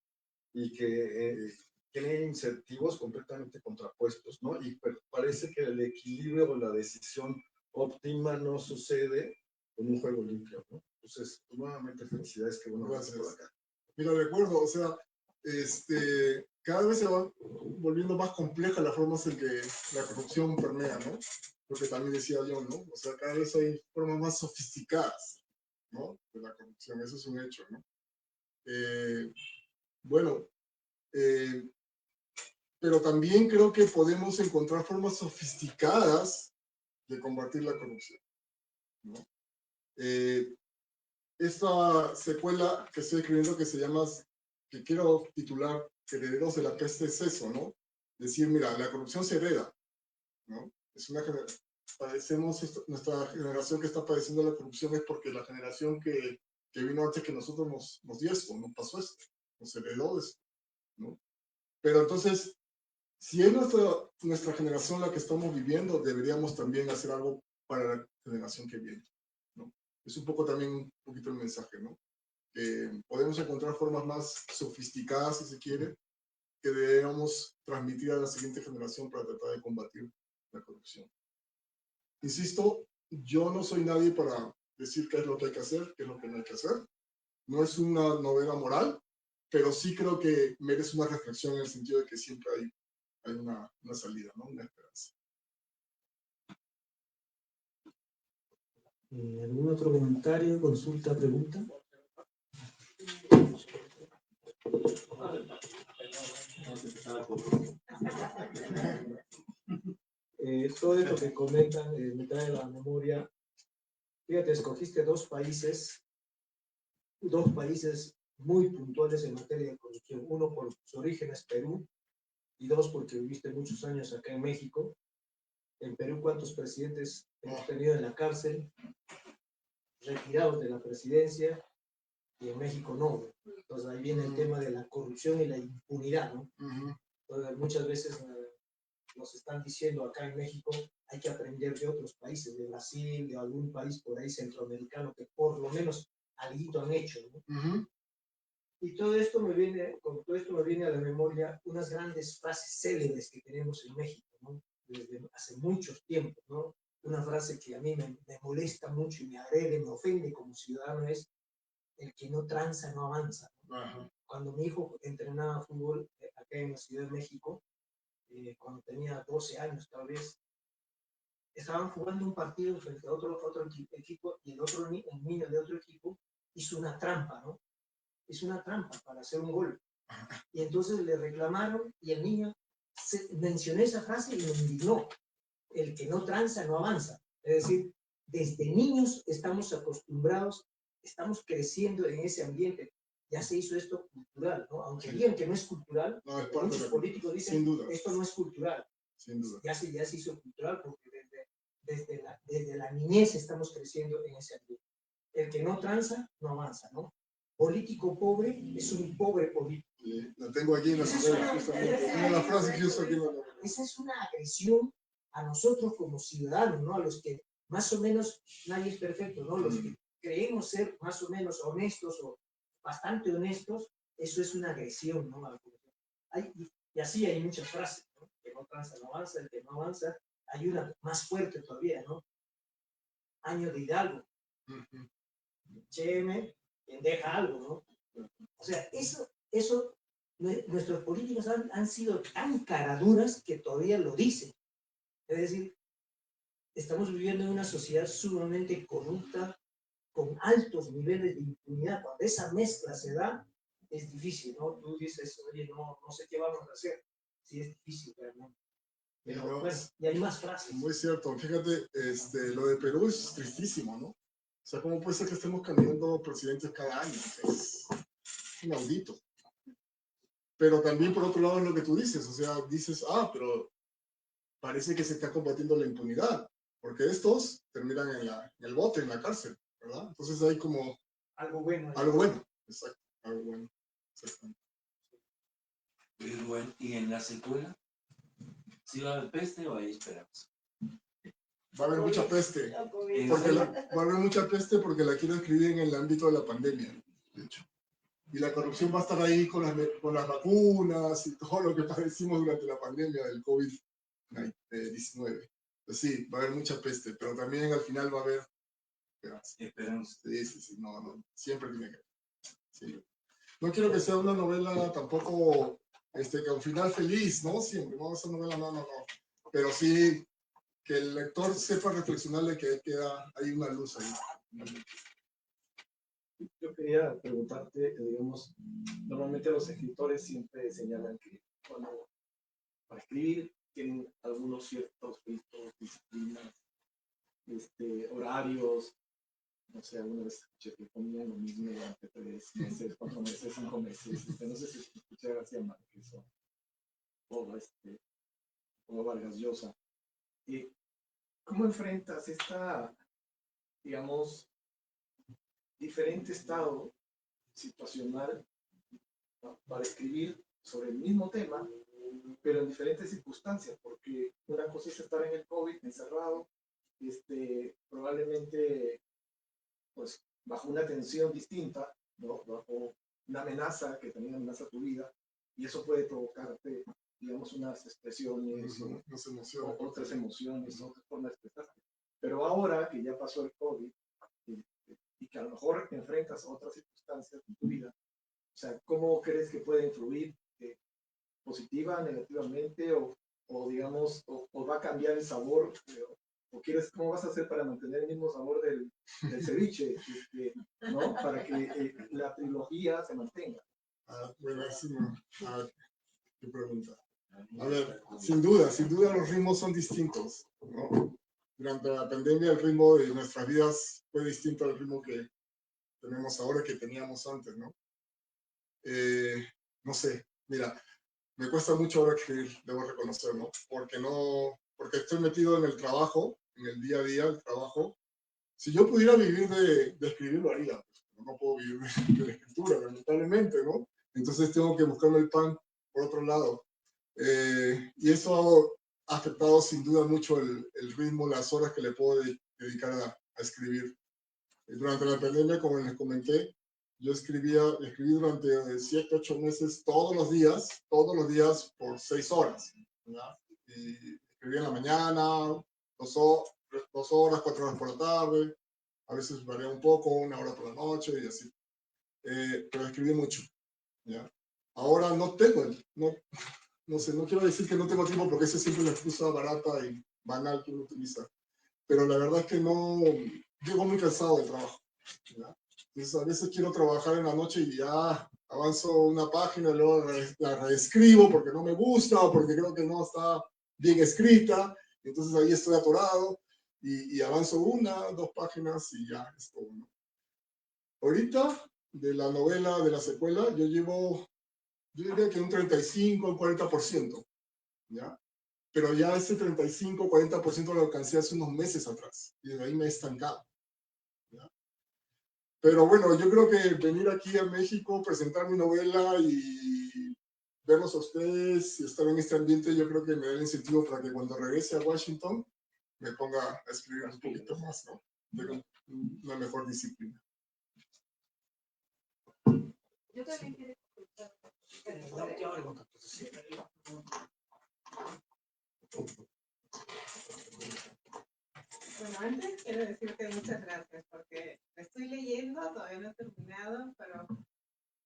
y que tiene incentivos completamente contrapuestos, ¿no? Y parece que el equilibrio o la decisión óptima no sucede con un juego limpio, ¿no? Entonces, nuevamente, felicidades, que bueno, gracias por acá. Mira, de acuerdo, o sea, cada vez se va volviendo más compleja la forma en que la corrupción permea, ¿no? Porque también decía yo, ¿no? O sea, cada vez hay formas más sofisticadas, ¿no? De la corrupción, eso es un hecho, ¿no? Bueno, pero también creo que podemos encontrar formas sofisticadas de combatir la corrupción, ¿no? Esta secuela que estoy escribiendo que se llama, que quiero titular Herederos de la peste, es eso, ¿no? Decir, mira, la corrupción se hereda, ¿no? Es una padecemos, nuestra generación que está padeciendo la corrupción es porque la generación que vino antes que nosotros nos dio esto, nos pasó esto, nos heredó esto, ¿no? Pero entonces, si es nuestra generación la que estamos viviendo, deberíamos también hacer algo para la generación que viene, ¿no? Es un poco también, un poquito el mensaje, ¿no? Podemos encontrar formas más sofisticadas, si se quiere, que debemos transmitir a la siguiente generación para tratar de combatir la corrupción. Insisto, yo no soy nadie para decir qué es lo que hay que hacer, qué es lo que no hay que hacer. No es una novela moral, pero sí creo que merece una reflexión en el sentido de que siempre hay una salida, ¿no? Una esperanza. ¿Algún otro comentario, consulta, pregunta? Todo esto que comentan me trae a la memoria. Fíjate, escogiste dos países muy puntuales en materia de corrupción. Uno por sus orígenes, Perú, y dos, porque viviste muchos años acá en México. En Perú, ¿cuántos presidentes hemos tenido en la cárcel, retirados de la presidencia? Y en México no. Entonces ahí viene el tema de la corrupción y la impunidad, ¿no? Entonces muchas veces nos están diciendo acá en México, hay que aprender de otros países, de Brasil, de algún país por ahí centroamericano, que por lo menos algo han hecho, ¿no? Y todo esto con todo esto me viene a la memoria unas grandes frases célebres que tenemos en México, ¿no? Desde hace muchos tiempos, ¿no? Una frase que a mí me molesta mucho y me agrede, me ofende como ciudadano es: el que no tranza no avanza, ¿no? Cuando mi hijo entrenaba fútbol acá en la Ciudad de México, cuando tenía 12 años tal vez, estaban jugando un partido frente a otro equipo, y el niño de otro equipo hizo una trampa, ¿no? Hizo una trampa para hacer un gol. Y entonces le reclamaron y el niño mencionó esa frase y lo indignó: el que no tranza no avanza. Es decir, desde niños estamos acostumbrados, estamos creciendo en ese ambiente. Ya se hizo esto cultural, ¿no? Aunque digan que no es cultural, no, es muchos políticos dicen, esto no es cultural. Sin duda. Ya se hizo cultural porque desde la niñez estamos creciendo en ese ambiente. El que no tranza no avanza, ¿no? Político pobre es un pobre político. Sí, la tengo aquí en la ciudad, justamente. Una de las frases que uso aquí en la... Esa es una agresión a nosotros como ciudadanos, ¿no? A los que más o menos, nadie es perfecto, ¿no? Los que creemos ser más o menos honestos o bastante honestos, eso es una agresión, ¿no? Y así hay muchas frases, ¿no? Que no tranza, no avanza, el que no avanza. Hay una más fuerte todavía, ¿no? Año de Hidalgo. Cheme, quien deja algo, ¿no? O sea, eso nuestros políticos han sido tan caraduras que todavía lo dicen. Es decir, estamos viviendo en una sociedad sumamente corrupta, con altos niveles de impunidad. Cuando esa mezcla se da, es difícil, ¿no? Tú dices, oye, no sé qué vamos a hacer. Sí, es difícil realmente. Pero pues, y hay más frases. Muy cierto. Fíjate, lo de Perú es tristísimo, ¿no? O sea, ¿cómo puede ser que estemos cambiando presidentes cada año? Es inaudito. Pero también, por otro lado, es lo que tú dices. O sea, dices, pero parece que se está combatiendo la impunidad, porque estos terminan en el bote, en la cárcel, ¿verdad? Entonces hay como... Algo bueno. Algo bueno, exacto. Algo bueno. Exactamente. ¿Y en la secuela? ¿Sí va a haber peste o hay esperanza? Va a haber mucha peste. Va a haber mucha peste porque la quiero escribir en el ámbito de la pandemia, de hecho. Y la corrupción va a estar ahí con las vacunas y todo lo que padecimos durante la pandemia del COVID-19. Pues sí, va a haber mucha peste, pero también al final va a haber esperanza. Sí, no, siempre tiene que haber. Sí. No quiero que sea una novela tampoco con un final feliz, ¿no? Siempre, no, esa novela no. Pero sí que el lector sepa reflexionar de que hay una luz ahí. Yo quería preguntarte, digamos, normalmente los escritores siempre señalan que para escribir tienen algunos ciertos ritos, disciplinas, horarios. No sé, alguna vez escuché que comían lo mismo durante 3 meses, 4 meses, 5 meses. No sé si escuché a García Márquez o Vargas Llosa. ¿Cómo enfrentas esta, digamos, diferente estado situacional, ¿no?, para escribir sobre el mismo tema, pero en diferentes circunstancias? Porque una cosa es estar en el COVID, encerrado, probablemente pues bajo una tensión distinta, ¿no?, bajo una amenaza que también amenaza tu vida, y eso puede provocarte, digamos, unas expresiones, otras emociones, otras formas de expresarte. Pero ahora que ya pasó el COVID, y que a lo mejor enfrentas otras circunstancias en tu vida, o sea, ¿cómo crees que puede influir positiva, negativamente, o digamos, o va a cambiar el sabor, cómo vas a hacer para mantener el mismo sabor del ceviche, ¿no? Para que la trilogía se mantenga? Buenísimo. ¿Qué pregunta? A ver, sin duda los ritmos son distintos, ¿no? Durante la pandemia el ritmo de nuestras vidas fue distinto al ritmo que tenemos ahora, que teníamos antes, ¿no? No sé, mira, me cuesta mucho ahora escribir, debo reconocer, ¿no? Porque estoy metido en el trabajo, en el día a día, el trabajo. Si yo pudiera vivir de escribir, lo haría. Pues, no puedo vivir de la escritura, lamentablemente, ¿no? Entonces tengo que buscarme el pan por otro lado. Y eso ha afectado sin duda mucho el ritmo, las horas que le puedo dedicar a escribir. Durante la pandemia, como les comenté, yo escribí durante 7, 8 meses todos los días por 6 horas. ¿Ya? Y escribí en la mañana, 2 horas, 4 horas por la tarde, a veces varía un poco, 1 hora por la noche y así. Pero escribí mucho. ¿Ya? Ahora no tengo, no sé, no quiero decir que no tengo tiempo porque esa es siempre la excusa barata y banal que uno utiliza. Pero la verdad es que no, llego muy cansado del trabajo. ¿Ya? Entonces a veces quiero trabajar en la noche y ya avanzo una página, luego la reescribo porque no me gusta o porque creo que no está bien escrita. Entonces ahí estoy atorado y avanzo 1, 2 páginas y ya es todo, ¿no? Ahorita, de la novela, de la secuela, yo diría que un 35, un 40%, ¿ya? Pero ya ese 35, 40% lo alcancé hace unos meses atrás y desde ahí me he estancado, ¿ya? Pero bueno, yo creo que venir aquí a México, presentar mi novela y verlos a ustedes y estar en este ambiente, yo creo que me da el incentivo para que cuando regrese a Washington me ponga a escribir un poquito más, ¿no? Tengo una mejor disciplina. Yo también quiero contar. Bueno, antes quiero decirte muchas gracias porque estoy leyendo, todavía no he terminado, pero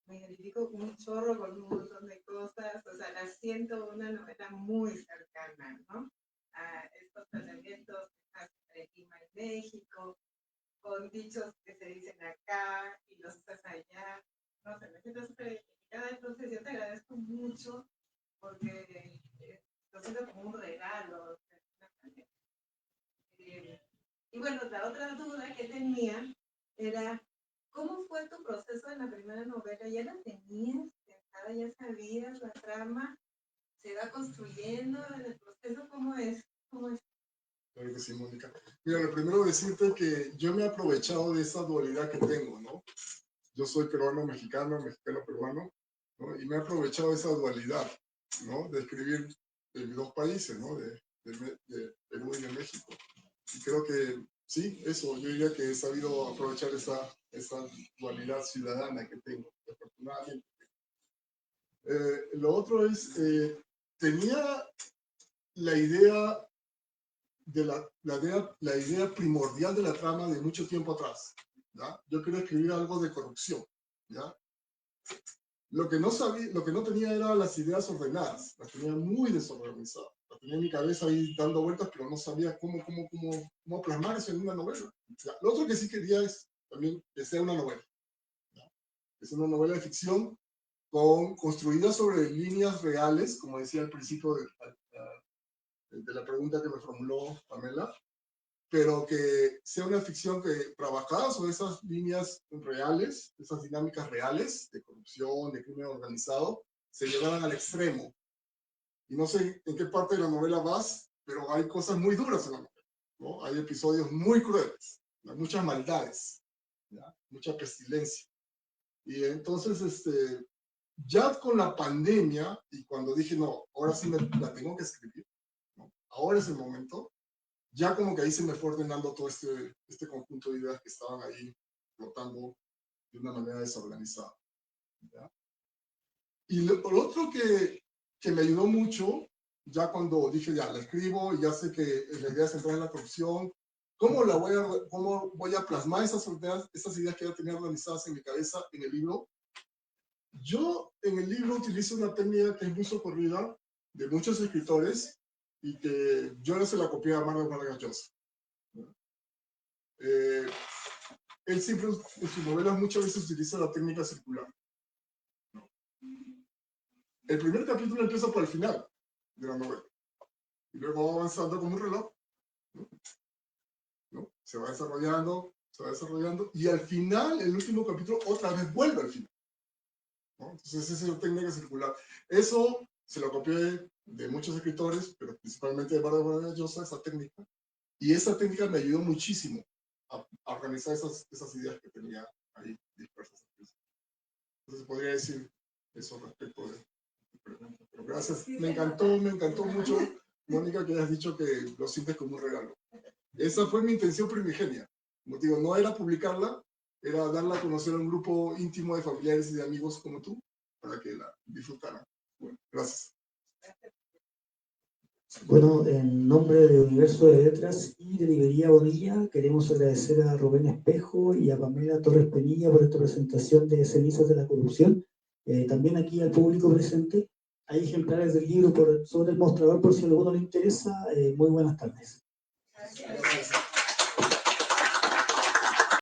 me identifico un chorro con un montón de cosas, o sea, la siento una novela muy cercana, ¿no? A estos tratamientos que hacen entre Lima y México, con dichos que se dicen acá y los estás allá, no sé, me siento súper identificada, entonces yo te agradezco mucho porque lo siento como un regalo. Y bueno, la otra duda que tenía era, ¿cómo fue tu proceso en la primera novela? ¿Ya la tenías pensada? ¿Ya sabías la trama? ¿Se va construyendo en el proceso? ¿Cómo es? Claro que sí, Mónica. Mira, lo primero decirte que yo me he aprovechado de esa dualidad que tengo, ¿no? Yo soy peruano-mexicano, mexicano-peruano, ¿no? Y me he aprovechado de esa dualidad, ¿no? De escribir de mis 2 países, ¿no? De Perú y de México. Y creo que sí, eso, yo diría que he sabido aprovechar esa dualidad ciudadana que tengo, afortunadamente. Lo otro es, tenía la idea la idea primordial de la trama de mucho tiempo atrás, ¿ya? Yo quería escribir algo de corrupción, ¿ya? Lo que no tenía eran las ideas ordenadas, las tenía muy desorganizadas. Las tenía en mi cabeza ahí dando vueltas, pero no sabía cómo plasmar eso en una novela. ¿Ya? Lo otro que sí quería es también que sea una novela, ¿ya? Es una novela de ficción construida sobre líneas reales, como decía al principio de la pregunta que me formuló Pamela, pero que sea una ficción que trabajada sobre esas líneas reales, esas dinámicas reales de corrupción, de crimen organizado, se llevaran al extremo. Y no sé en qué parte de la novela vas, pero hay cosas muy duras en la novela, ¿no? Hay episodios muy crueles, ¿no? Muchas maldades, ¿ya? Mucha pestilencia. Y entonces, ya con la pandemia, y cuando dije, no, ahora sí la tengo que escribir, ¿no? Ahora es el momento, ya como que ahí se me fue ordenando todo este conjunto de ideas que estaban ahí flotando de una manera desorganizada, ¿ya? Y lo otro que me ayudó mucho, ya cuando dije, ya, la escribo, y ya sé que la idea es entrar en la corrupción, ¿cómo voy a plasmar esas ideas que ya tenía organizadas en mi cabeza en el libro? Yo en el libro utilizo una técnica que es muy socorrida de muchos escritores y que yo no se la copié a Manuel Vargas Llosa. Él siempre en sus novelas muchas veces utiliza la técnica circular. El primer capítulo empieza por el final de la novela y luego va avanzando como un reloj, ¿no? Se va desarrollando y al final, el último capítulo, otra vez vuelve al final, ¿no? Entonces esa es la técnica circular. Eso se lo copié de muchos escritores, pero principalmente de Vargas Llosa, esa técnica. Y esa técnica me ayudó muchísimo a organizar esas ideas que tenía ahí dispersas. Entonces podría decir eso respecto de tu pregunta. Pero gracias, me encantó mucho, Mónica, que hayas dicho que lo sientes como un regalo. Esa fue mi intención primigenia. Como digo, no era publicarla, era darla a conocer a un grupo íntimo de familiares y de amigos como tú, para que la disfrutaran. Bueno, gracias. Bueno, en nombre de Universo de Letras y de Librería Bonilla, queremos agradecer a Rubén Espejo y a Pamela Torres Penilla por esta presentación de Cenizas de la Corrupción. También aquí al público presente, hay ejemplares del libro sobre el mostrador por si a alguno le interesa. Muy buenas tardes. Gracias.